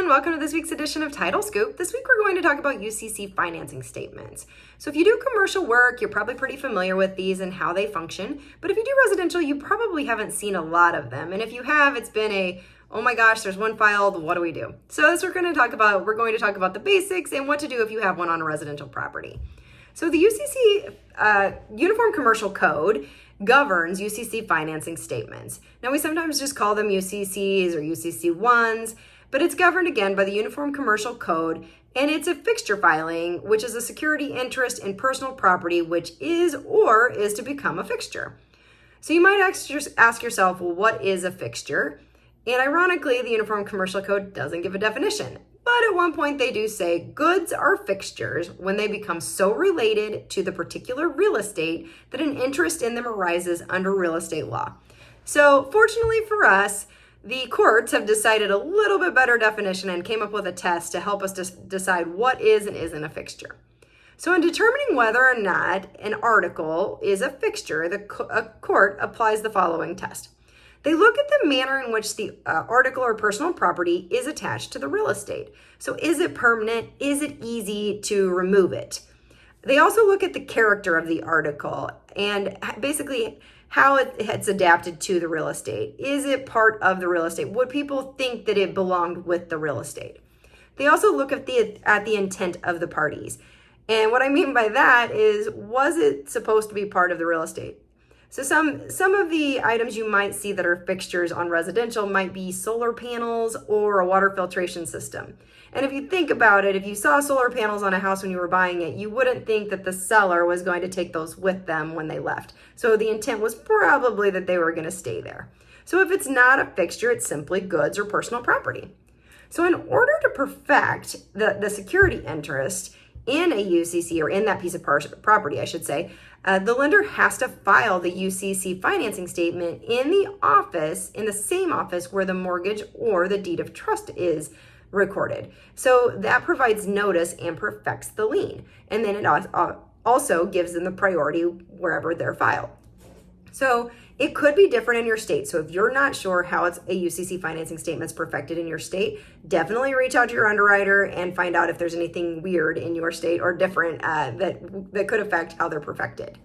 everyone, welcome to this week's edition of Title Scoop. This week we're going to talk about UCC financing statements. So if you do commercial work, you're probably pretty familiar with these and how they function, but if you do residential, you probably haven't seen a lot of them. And if you have, it's been a, oh my gosh, there's one filed, what do we do? So as we're going to talk about the basics and what to do if you have one on a residential property. So the UCC Uniform Commercial Code governs UCC financing statements. Now we sometimes just call them UCCs or UCC1s, but it's governed again by the Uniform Commercial Code, and it's a fixture filing, which is a security interest in personal property which is or is to become a fixture. So you might ask yourself, well, what is a fixture? And ironically, the Uniform Commercial Code doesn't give a definition, but at one point they do say goods are fixtures when they become so related to the particular real estate that an interest in them arises under real estate law. So fortunately for us, the courts have decided a little bit better definition and came up with a test to help us decide what is and isn't a fixture. So in determining whether or not an article is a fixture, a court applies the following test. They look at the manner in which the article or personal property is attached to the real estate. So is it permanent? Is it easy to remove it? They also look at the character of the article and basically how it's adapted to the real estate. Is it part of the real estate? Would people think that it belonged with the real estate? They also look at the intent of the parties. And what I mean by that is, was it supposed to be part of the real estate? So some of the items you might see that are fixtures on residential might be solar panels or a water filtration system. And if you think about it, if you saw solar panels on a house when you were buying it, you wouldn't think that the seller was going to take those with them when they left. So the intent was probably that they were going to stay there. So if it's not a fixture, it's simply goods or personal property. So in order to perfect the security interest in a UCC, or in that piece of property, I should say, the lender has to file the UCC financing statement in the same office where the mortgage or the deed of trust is recorded. So that provides notice and perfects the lien. And then it also gives them the priority wherever they're filed. So it could be different in your state. So if you're not sure how it's a UCC financing statement is perfected in your state, definitely reach out to your underwriter and find out if there's anything weird in your state or different that could affect how they're perfected.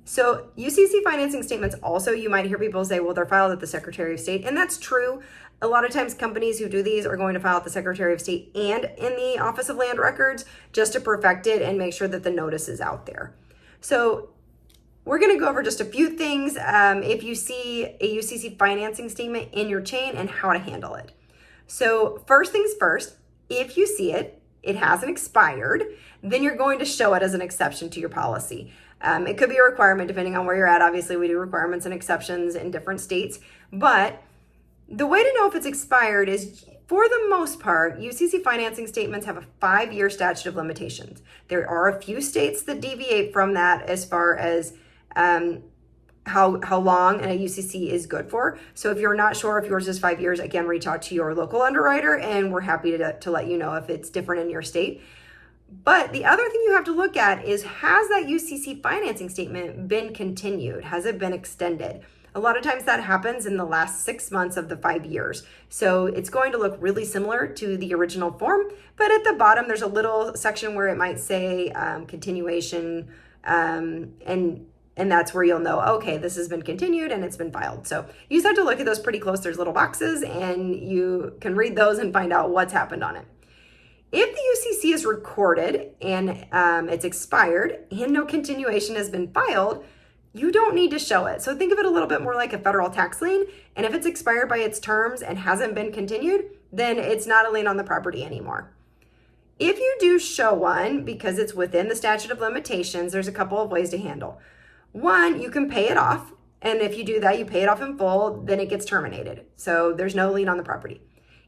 So UCC financing statements also, you might hear people say, well, they're filed at the Secretary of State, and that's true. A lot of times companies who do these are going to file at the Secretary of State and in the Office of Land Records just to perfect it and make sure that the notice is out there. So we're going to go over just a few things if you see a UCC financing statement in your chain and how to handle it. So first things first, if you see it, it hasn't expired, then you're going to show it as an exception to your policy. It could be a requirement depending on where you're at. Obviously, we do requirements and exceptions in different states, but the way to know if it's expired is, for the most part, UCC financing statements have a 5-year statute of limitations. There are a few states that deviate from that as far as how long a UCC is good for. So if you're not sure if yours is 5 years, again, reach out to your local underwriter and we're happy to let you know if it's different in your state. But the other thing you have to look at is, has that UCC financing statement been continued? Has it been extended? A lot of times that happens in the last 6 months of the 5 years. So it's going to look really similar to the original form, but at the bottom, there's a little section where it might say continuation, and that's where you'll know, okay, this has been continued and it's been filed. So you just have to look at those pretty close. There's little boxes and you can read those and find out what's happened on it. If the UCC is recorded and it's expired and no continuation has been filed, you don't need to show it. So think of it a little bit more like a federal tax lien. And if it's expired by its terms and hasn't been continued, then it's not a lien on the property anymore. If you do show one because it's within the statute of limitations, there's a couple of ways to handle. One, you can pay it off. And if you do that, you pay it off in full, then it gets terminated. So there's no lien on the property.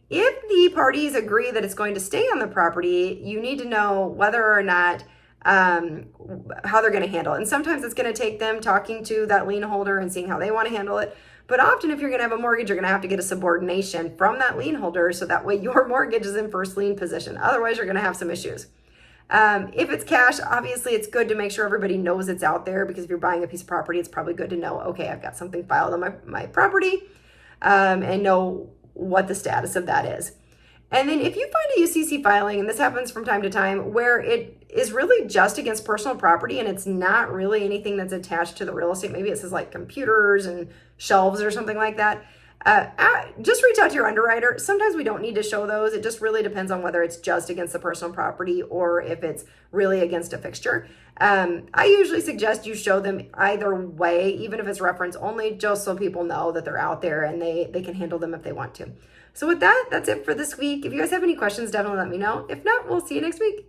If the parties agree that it's going to stay on the property, you need to know whether or not how they're going to handle it. And sometimes it's going to take them talking to that lien holder and seeing how they want to handle it. But often if you're going to have a mortgage, you're going to have to get a subordination from that lien holder so that way your mortgage is in first lien position. Otherwise, you're going to have some issues. If it's cash, obviously it's good to make sure everybody knows it's out there, because if you're buying a piece of property, it's probably good to know, okay, I've got something filed on my property, and know what the status of that is. And then if you find a UCC filing, and this happens from time to time, where it is really just against personal property and it's not really anything that's attached to the real estate, maybe it says like computers and shelves or something like that, just reach out to your underwriter. Sometimes we don't need to show those. It just really depends on whether it's just against the personal property or if it's really against a fixture. I usually suggest you show them either way, even if it's reference only, just so people know that they're out there and they can handle them if they want to. So with that, that's it for this week. If you guys have any questions, definitely let me know. If not, we'll see you next week.